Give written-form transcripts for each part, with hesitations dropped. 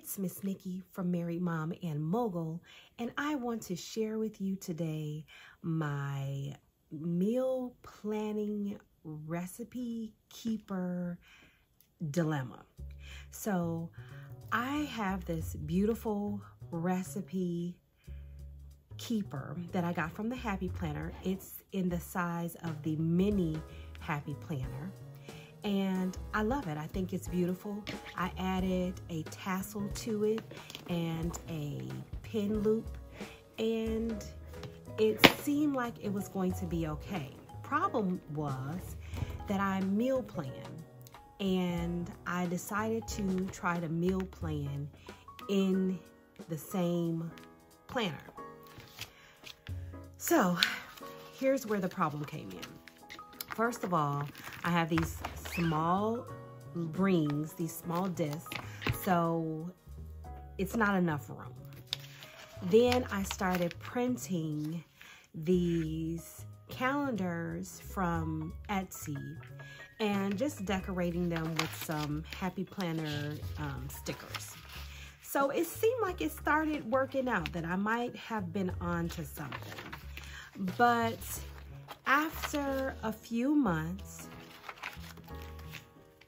It's Miss Nikki from Married Mom and Mogul, and I want to share with you today my meal planning recipe keeper dilemma. So I have this beautiful recipe keeper that I got from the Happy Planner. It's in the size of the mini Happy Planner. And I love it. I think it's beautiful. I added a tassel to it and a pin loop, and it seemed like it was going to be okay. Problem was that I meal plan, and I decided to try to meal plan in the same planner. So here's where the problem came in. First of all, I have these small rings, these small discs, so it's not enough room. Then I started printing these calendars from Etsy and just decorating them with some Happy Planner stickers. So it seemed like it started working out, that I might have been onto something. But after a few months,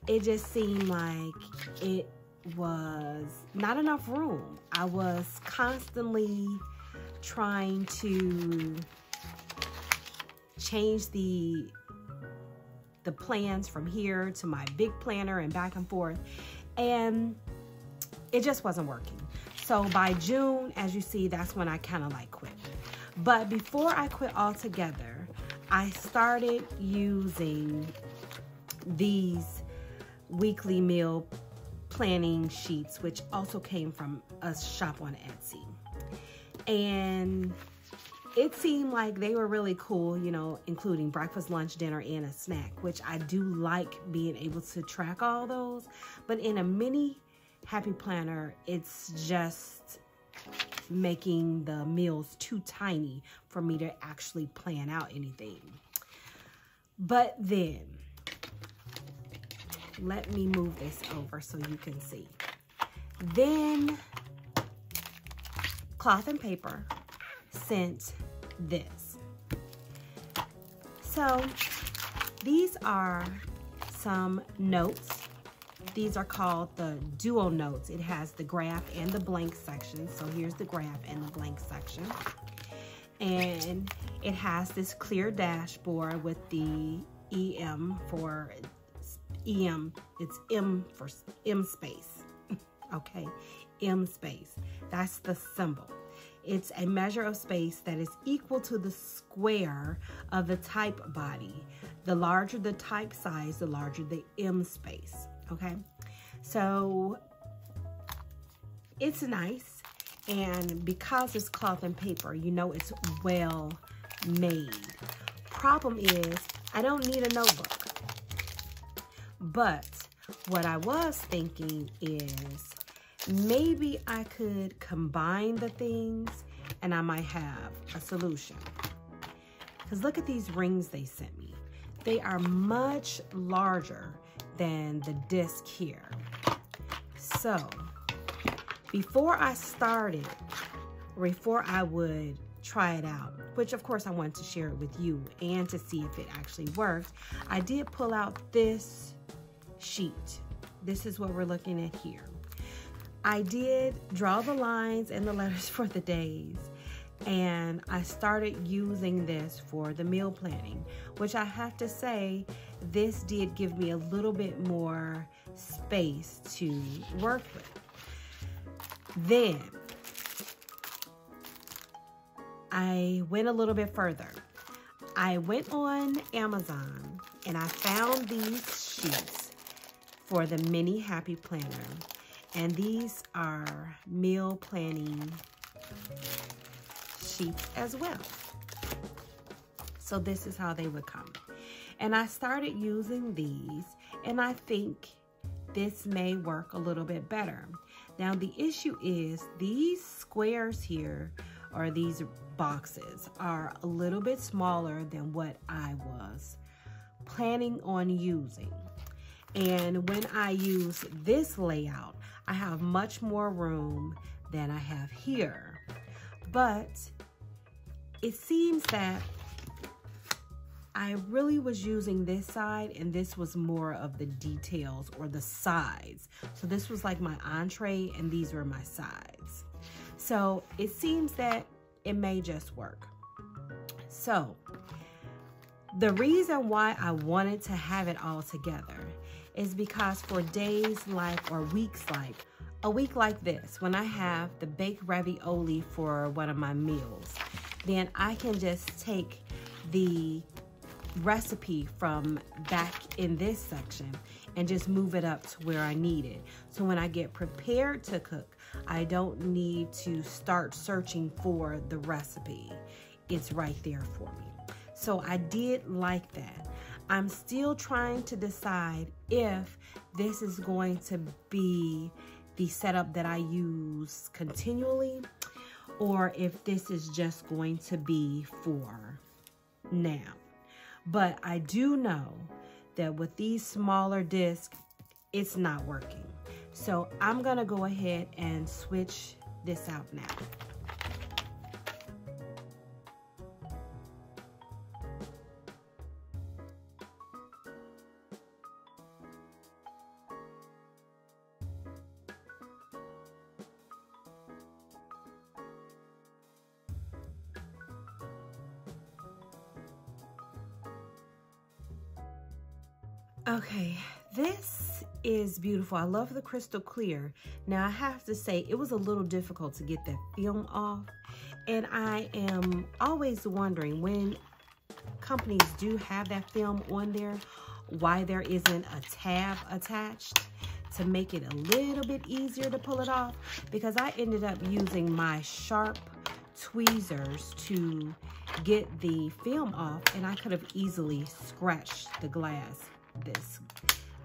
it just seemed like it was not enough room. I was constantly trying to change the plans from here to my big planner and back and forth, and it just wasn't working. So by June, as you see, that's when I kind of like quit. But before I quit altogether, I started using these weekly meal planning sheets, which also came from a shop on Etsy. And it seemed like they were really cool, you know, including breakfast, lunch, dinner, and a snack, which I do like being able to track all those. But in a mini Happy Planner, it's just making the meals too tiny for me to actually plan out anything. But then, let me move this over so you can see. Then, Cloth and Paper sent this. So, these are some notes. These are called the Duo Notes. It has the graph and the blank section. So here's the graph and the blank section. And it has this clear dashboard with the EM for EM. It's M for M space. Okay, M space. That's the symbol. It's a measure of space that is equal to the square of the type body. The larger the type size, the larger the M space. Okay, so it's nice, and because it's cloth and paper, you know it's well made. Problem is, I don't need a notebook. But what I was thinking is maybe I could combine the things and I might have a solution. Because look at these rings they sent me. They are much larger than the disc here. So before I started, before I would try it out, which of course I wanted to share it with you and to see if it actually worked, I did pull out this sheet. This is what we're looking at here. I did draw the lines and the letters for the days, and I started using this for the meal planning, which I have to say, this did give me a little bit more space to work with. Then I went a little bit further. I went on Amazon and I found these sheets for the mini Happy Planner, and these are meal planning sheets as well. So this is how they would come. And I started using these, and I think this may work a little bit better. Now the issue is these squares here, or these boxes, are a little bit smaller than what I was planning on using. And when I use this layout, I have much more room than I have here. But it seems that I really was using this side, and this was more of the details or the sides. So this was like my entree, and these were my sides. So it seems that it may just work. So the reason why I wanted to have it all together is because for days like, or weeks like, a week like this, when I have the baked ravioli for one of my meals, then I can just take the recipe from back in this section and just move it up to where I need it. So when I get prepared to cook, I don't need to start searching for the recipe. It's right there for me. So I did like that. I'm still trying to decide if this is going to be the setup that I use continually, or if this is just going to be for now. But I do know that with these smaller discs, it's not working. So I'm gonna go ahead and switch this out now. Okay, this is beautiful. I love the crystal clear. Now I have to say it was a little difficult to get that film off, and I am always wondering when companies do have that film on there, why there isn't a tab attached to make it a little bit easier to pull it off, because I ended up using my sharp tweezers to get the film off, and I could have easily scratched the glass, this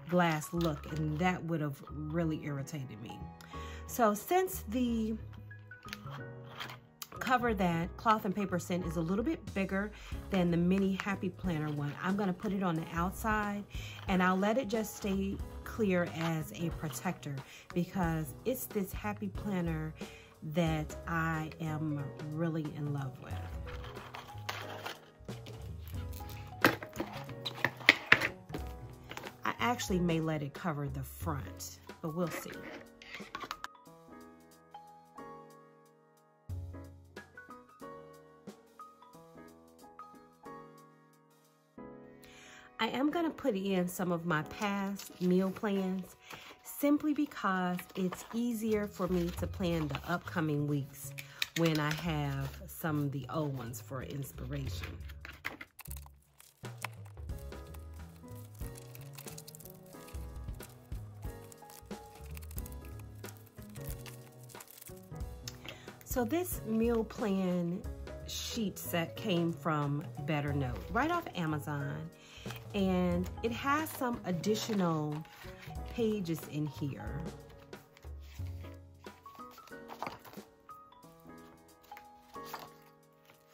glass look, and that would have really irritated me. So since the cover that Cloth and Paper sent is a little bit bigger than the mini Happy Planner one, I'm going to put it on the outside, and I'll let it just stay clear as a protector, because it's this Happy Planner that I am really in love with. I actually may let it cover the front, but we'll see. I am going to put in some of my past meal plans simply because it's easier for me to plan the upcoming weeks when I have some of the old ones for inspiration. So this meal plan sheet set came from Better Note, right off Amazon, and it has some additional pages in here.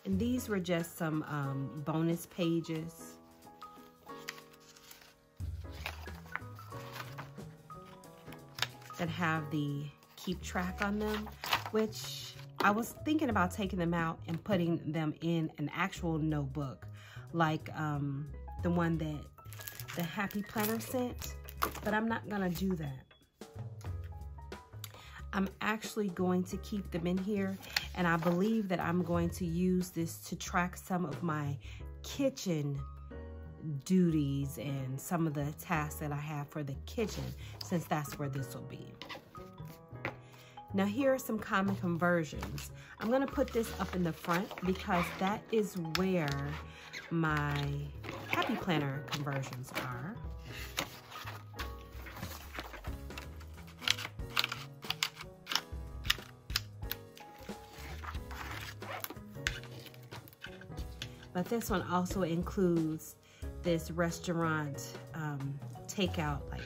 And these were just some bonus pages. That have the keep track on them, which I was thinking about taking them out and putting them in an actual notebook, like the one that the Happy Planner sent, but I'm not gonna do that. I'm actually going to keep them in here, and I believe that I'm going to use this to track some of my kitchen duties and some of the tasks that I have for the kitchen, since that's where this will be. Now here are some common conversions. I'm going to put this up in the front because that is where my Happy Planner conversions are. But this one also includes this restaurant takeout, like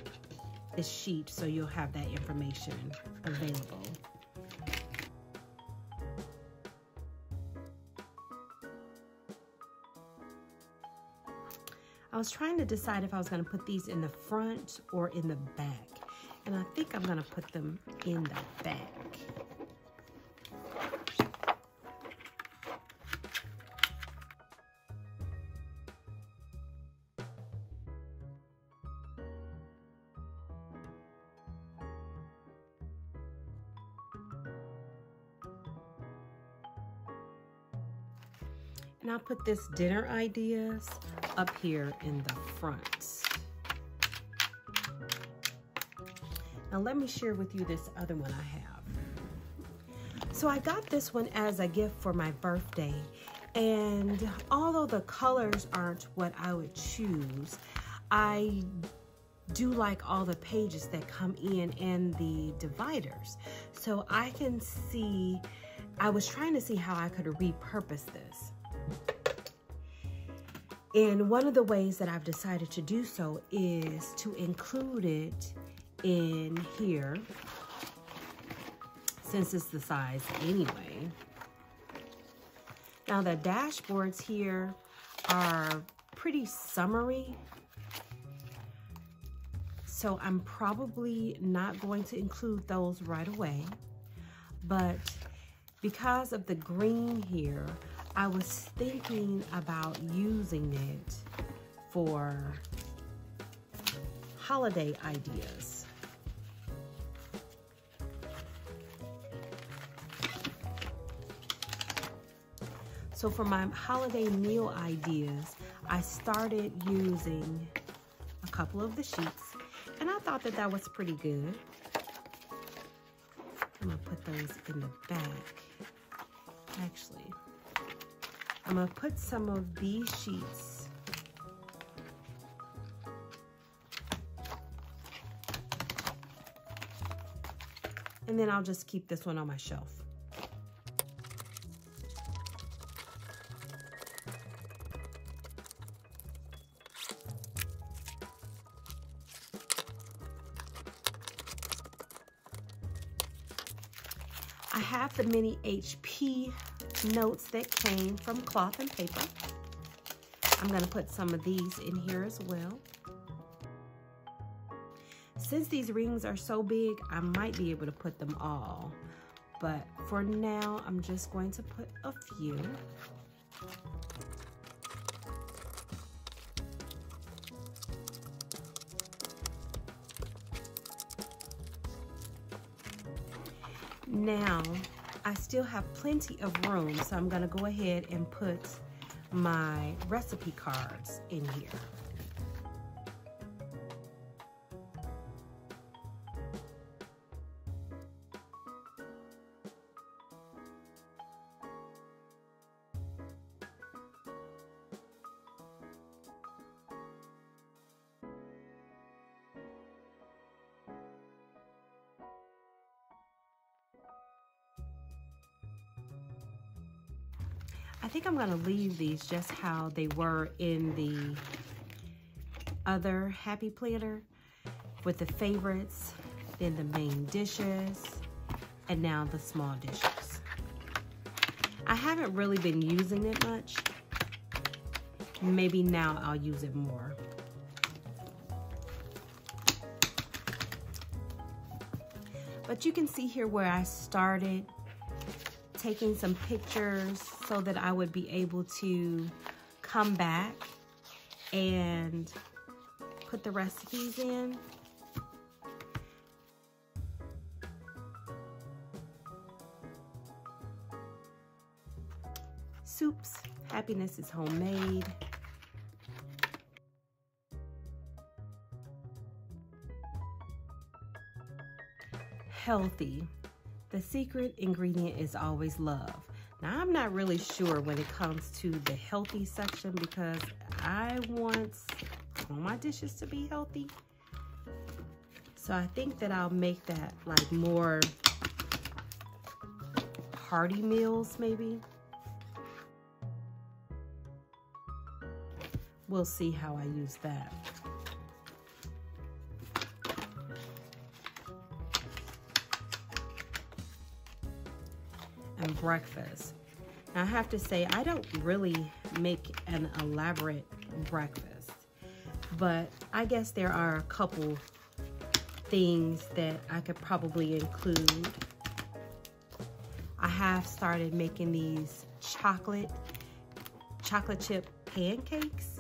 this sheet, so you'll have that information available. I was trying to decide if I was going to put these in the front or in the back, And I think I'm gonna put them in the back. And I'll put this dinner ideas up here in the front. Now let me share with you this other one I have. So I got this one as a gift for my birthday. And although the colors aren't what I would choose, I do like all the pages that come in and the dividers. So I can see, I was trying to see how I could repurpose this. And one of the ways that I've decided to do so is to include it in here, since it's the size anyway. Now the dashboards here are pretty summery, so I'm probably not going to include those right away. But because of the green here, I was thinking about using it for holiday ideas. So for my holiday meal ideas, I started using a couple of the sheets, and I thought that that was pretty good. I'm gonna put those in the back. Actually, I'm gonna put some of these sheets and then I'll just keep this one on my shelf. I have the mini HP notes that came from Cloth and Paper. I'm gonna put some of these in here as well. Since these rings are so big, I might be able to put them all, but for now, I'm just going to put a few. Now, I still have plenty of room, so I'm gonna go ahead and put my recipe cards in here. I think I'm gonna leave these just how they were in the other Happy Planner, with the favorites, then the main dishes, and now the small dishes. I haven't really been using it much. Maybe now I'll use it more. But you can see here where I started taking some pictures so that I would be able to come back and put the recipes in. Soups, happiness is homemade. Healthy. The secret ingredient is always love. Now, I'm not really sure when it comes to the healthy section because I want all my dishes to be healthy. So I think that I'll make that like more hearty meals maybe. We'll see how I use that. And breakfast. Now, I have to say, I don't really make an elaborate breakfast, but I guess there are a couple things that I could probably include. I have started making these chocolate chip pancakes,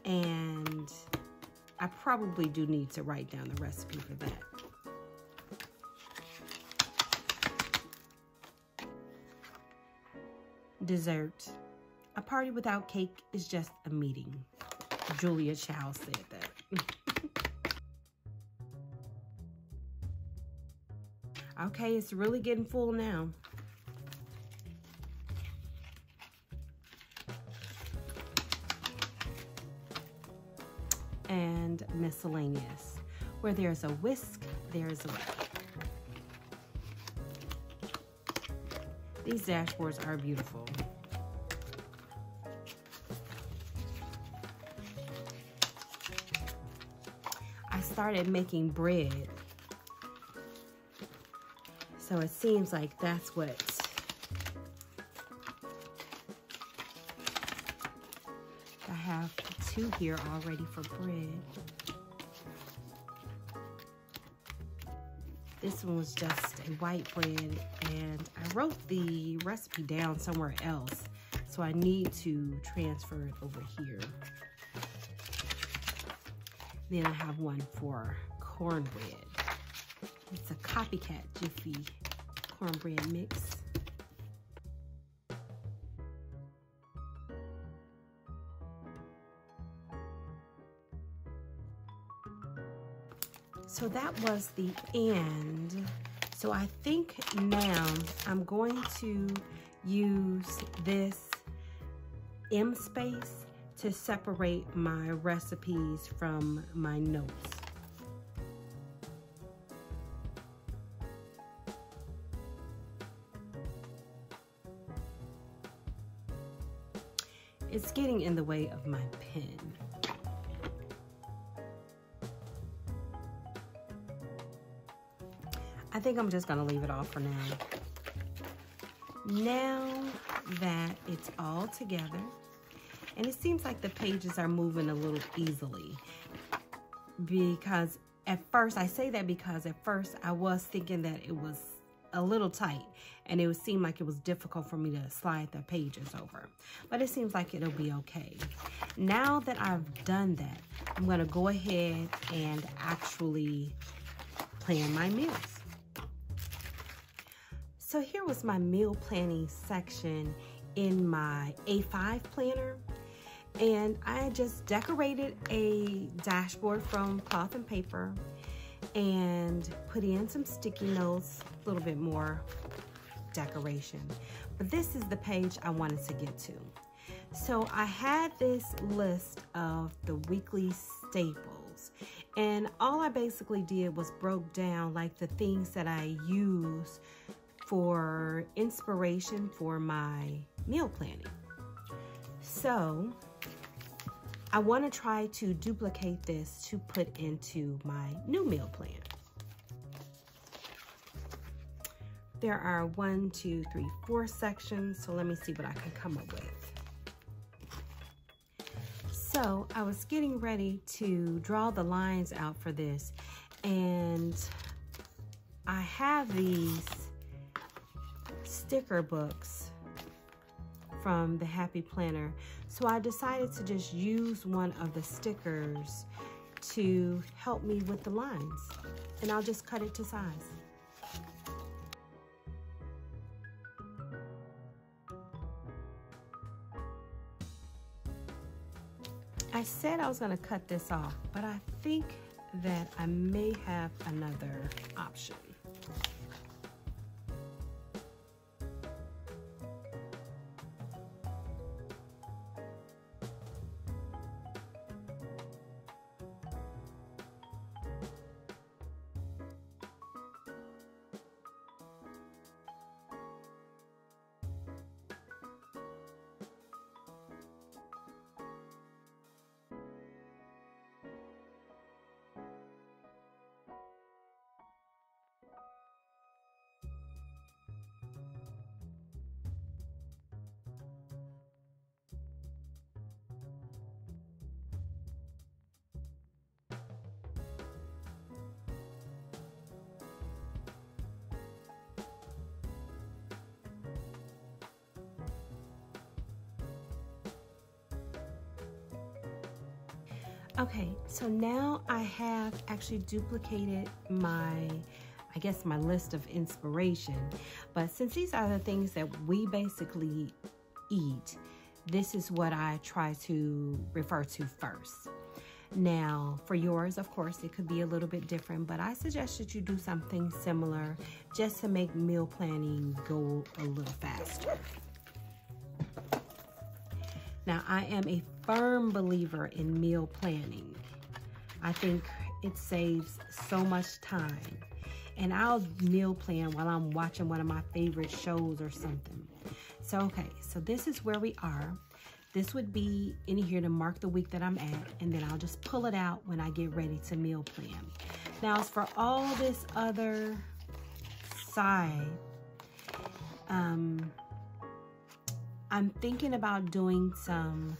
and I probably do need to write down the recipe for that. Dessert. A party without cake is just a meeting. Julia Child said that. Okay, it's really getting full now. And miscellaneous. Where there's a whisk, there's a way. These dashboards are beautiful. I started making bread. So it seems like that's what I have two here already for bread. This one was just a white bread, and I wrote the recipe down somewhere else, so I need to transfer it over here. Then I have one for cornbread. It's a Copycat Jiffy cornbread mix. So that was the end. So I think now I'm going to use this M space to separate my recipes from my notes. It's getting in the way of my pen. I think I'm just gonna leave it off for now. Now that it's all together, and it seems like the pages are moving a little easily, because at first, I say that because at first I was thinking that it was a little tight and it would seem like it was difficult for me to slide the pages over, but it seems like it'll be okay. Now that I've done that, I'm gonna go ahead and actually plan my meals. So here was my meal planning section in my A5 planner. And I just decorated a dashboard from cloth and paper and put in some sticky notes, a little bit more decoration. But this is the page I wanted to get to. So I had this list of the weekly staples, and all I basically did was broke down like the things that I use for inspiration for my meal planning. So I want to try to duplicate this to put into my new meal plan. There are 1, 2, 3, 4 sections, so let me see what I can come up with. So I was getting ready to draw the lines out for this, and I have these sticker books from the Happy Planner. So I decided to just use one of the stickers to help me with the lines, and I'll just cut it to size. I said I was going to cut this off, but I think that I may have another option. Okay, so now I have actually duplicated my list of inspiration. But since these are the things that we basically eat, this is what I try to refer to first. Now, for yours, of course, it could be a little bit different, but I suggest that you do something similar just to make meal planning go a little faster. Now, I am a firm believer in meal planning. I think it saves so much time. And I'll meal plan while I'm watching one of my favorite shows or something. So, okay, so this is where we are. This would be in here to mark the week that I'm at, and then I'll just pull it out when I get ready to meal plan. Now, as for all this other side, I'm thinking about doing some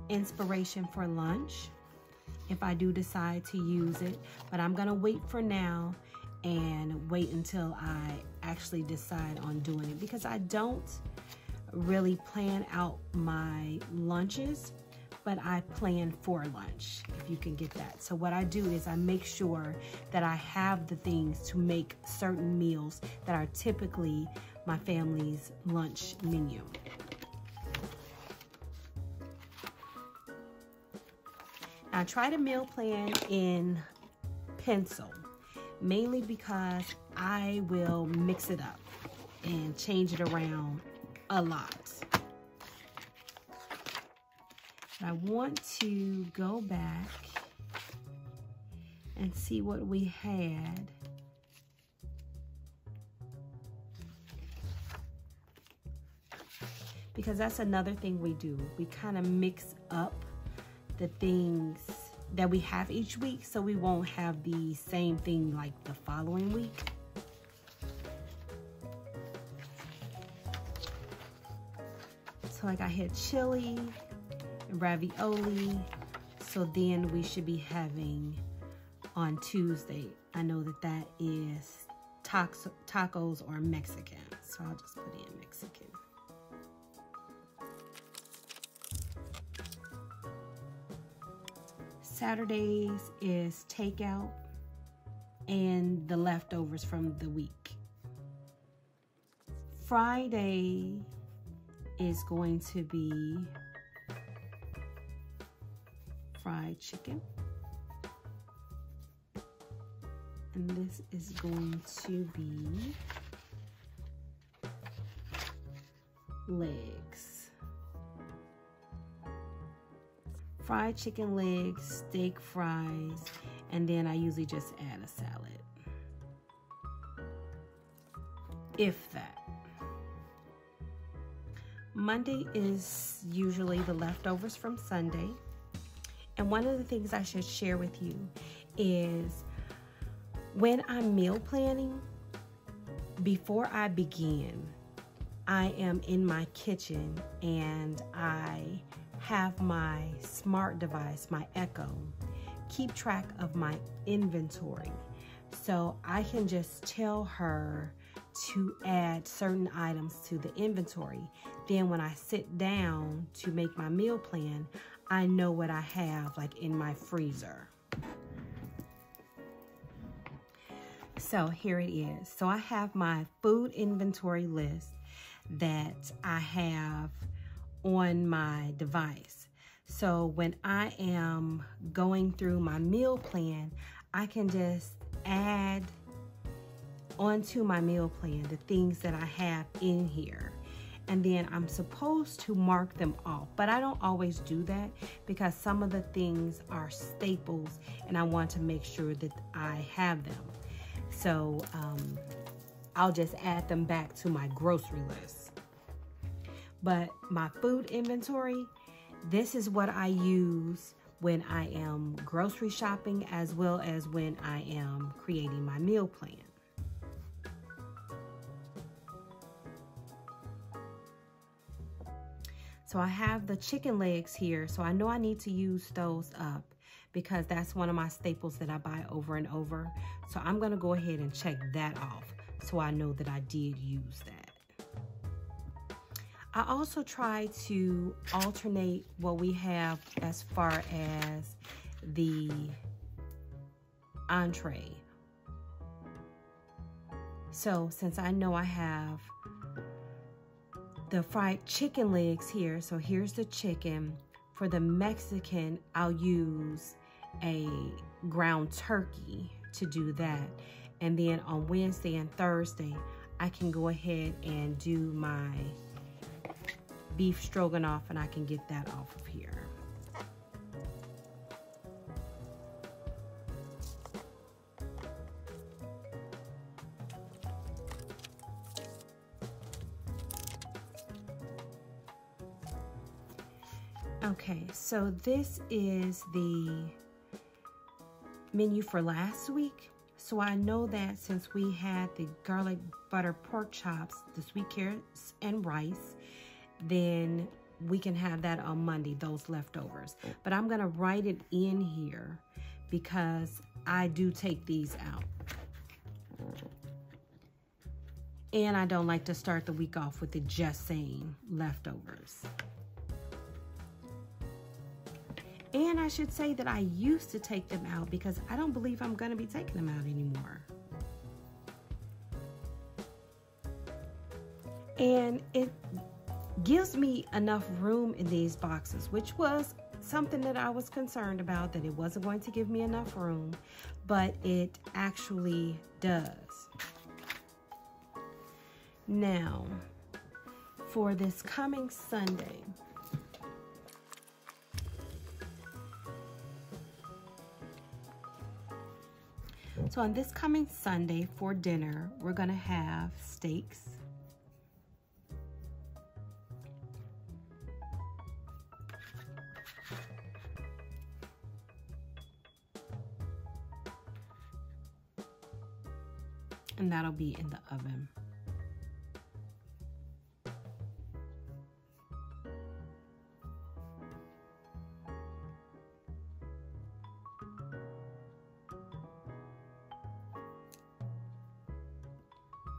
inspiration for lunch if I do decide to use it, but I'm gonna wait for now and wait until I actually decide on doing it, because I don't really plan out my lunches, but I plan for lunch, if you can get that. So what I do is I make sure that I have the things to make certain meals that are typically my family's lunch menu. I try to meal plan in pencil, mainly because I will mix it up and change it around a lot. I want to go back and see what we had. Because that's another thing we do. We kind of mix up the things that we have each week, so we won't have the same thing like the following week. So like I had chili, ravioli, so then we should be having on Tuesday, I know that that is tacos or Mexican, so I'll just put in Mexican. Saturdays is takeout and the leftovers from the week. Friday is going to be fried chicken. And this is going to be legs. Fried chicken legs, steak fries, and then I usually just add a salad. If that. Monday is usually the leftovers from Sunday. And one of the things I should share with you is when I'm meal planning, before I begin, I am in my kitchen and I have my smart device, my Echo, keep track of my inventory. So I can just tell her to add certain items to the inventory. Then when I sit down to make my meal plan, I know what I have like in my freezer. So here it is. So I have my food inventory list that I have on my device. So when I am going through my meal plan, I can just add onto my meal plan the things that I have in here. And then I'm supposed to mark them off, but I don't always do that because some of the things are staples and I want to make sure that I have them. So I'll just add them back to my grocery list. But my food inventory, this is what I use when I am grocery shopping as well as when I am creating my meal plan. So I have the chicken legs here, so I know I need to use those up because that's one of my staples that I buy over and over. So I'm gonna go ahead and check that off so I know that I did use that. I also try to alternate what we have as far as the entree. So since I know I have the fried chicken legs here, so here's the chicken. For the Mexican, I'll use a ground turkey to do that. And then on Wednesday and Thursday, I can go ahead and do my beef stroganoff, and I can get that off of here. Okay, so this is the menu for last week. So I know that since we had the garlic butter pork chops, the sweet carrots and rice, then we can have that on Monday, those leftovers. But I'm gonna write it in here because I do take these out. And I don't like to start the week off with the just saying leftovers. And I should say that I used to take them out because I don't believe I'm going to be taking them out anymore. And it gives me enough room in these boxes, which was something that I was concerned about, that it wasn't going to give me enough room, but it actually does. Now, for this coming Sunday, so on this coming Sunday for dinner, we're gonna have steaks. And that'll be in the oven.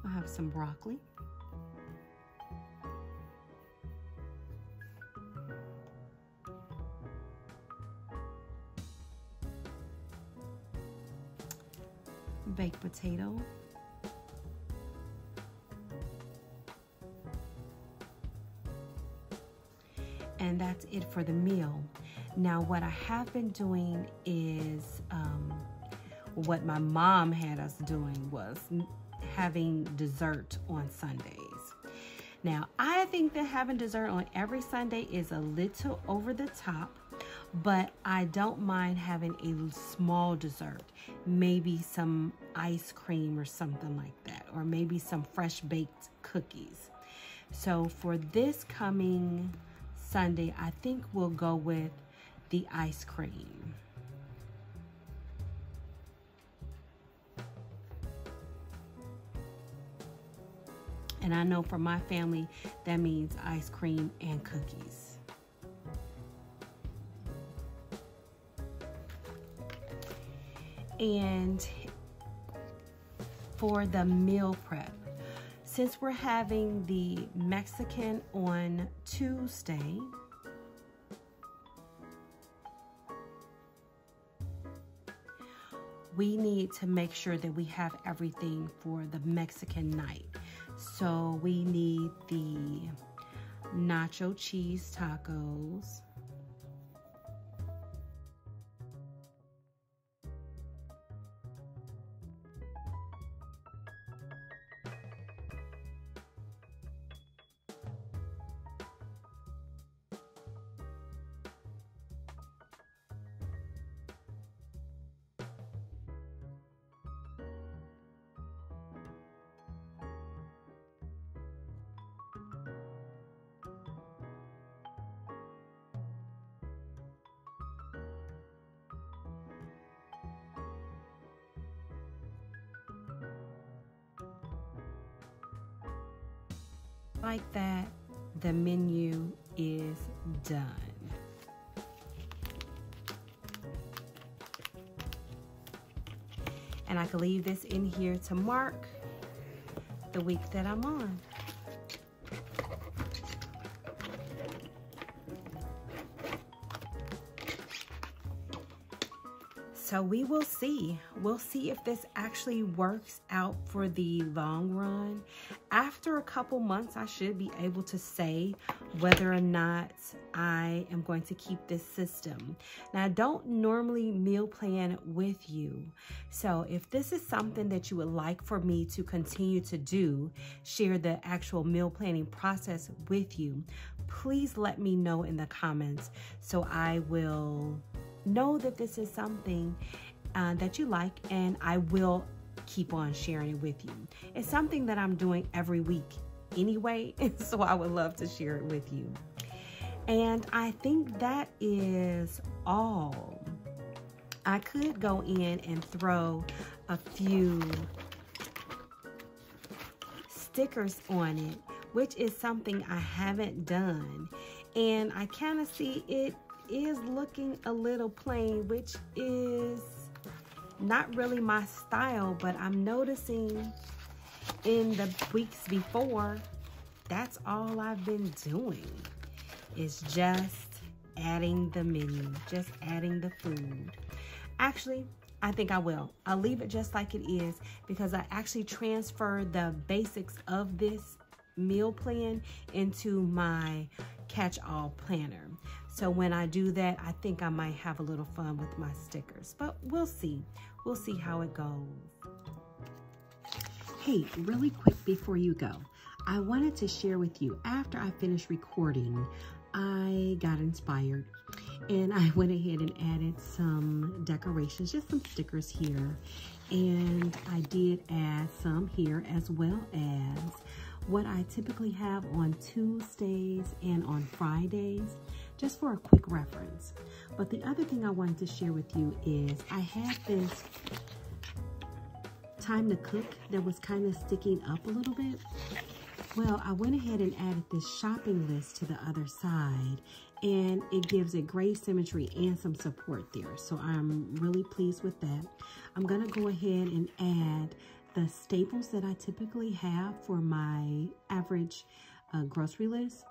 I'll have some broccoli. Baked potato. And that's it for the meal. Now, what I have been doing is, what my mom had us doing was having dessert on Sundays. Now, I think that having dessert on every Sunday is a little over the top, but I don't mind having a small dessert, maybe some ice cream or something like that, or maybe some fresh baked cookies. So for this coming Sunday, I think we'll go with the ice cream. And I know for my family, that means ice cream and cookies. And for the meal prep, since we're having the Mexican on Tuesday, we need to make sure that we have everything for the Mexican night. So we need the nacho cheese tacos, like that. The menu is done. And I can leave this in here to mark the week that I'm on. So we will see. We'll see if this actually works out for the long run. After a couple months, I should be able to say whether or not I am going to keep this system. Now, I don't normally meal plan with you. So if this is something that you would like for me to continue to do, share the actual meal planning process with you, please let me know in the comments so I will know that this is something that you like, and I will keep on sharing it with you. It's something that I'm doing every week anyway, so I would love to share it with you. And I think that is all. I could go in and throw a few stickers on it, which is something I haven't done. And I kind of see it is looking a little plain, which is not really my style, but I'm noticing in the weeks before, that's all I've been doing, is just adding the menu, just adding the food. Actually, I think I will. I'll leave it just like it is because I actually transferred the basics of this meal plan into my catch-all planner. So when I do that, I think I might have a little fun with my stickers, but we'll see. We'll see how it goes. Hey, really quick before you go, I wanted to share with you, after I finished recording, I got inspired and I went ahead and added some decorations, just some stickers here. And I did add some here as well as what I typically have on Tuesdays and on Fridays, just for a quick reference. But the other thing I wanted to share with you is I had this time to cook that was kind of sticking up a little bit. Well, I went ahead and added this shopping list to the other side, and it gives it great symmetry and some support there. So I'm really pleased with that. I'm gonna go ahead and add the staples that I typically have for my average grocery list,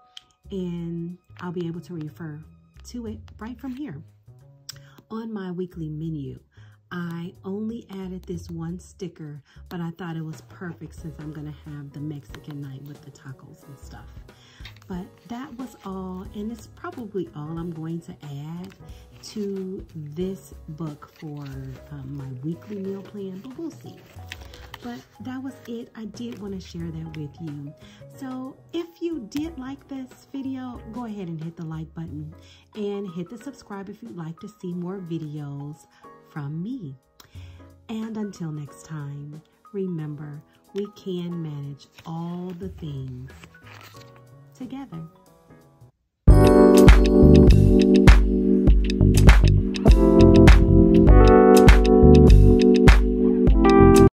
and I'll be able to refer to it right from here. On my weekly menu, I only added this one sticker, but I thought it was perfect since I'm gonna have the Mexican night with the tacos and stuff. But that was all, and it's probably all I'm going to add to this book for my weekly meal plan, but we'll see. But that was it. I did want to share that with you. So if you did like this video, go ahead and hit the like button and hit the subscribe if you'd like to see more videos from me. And until next time, remember, we can manage all the things together.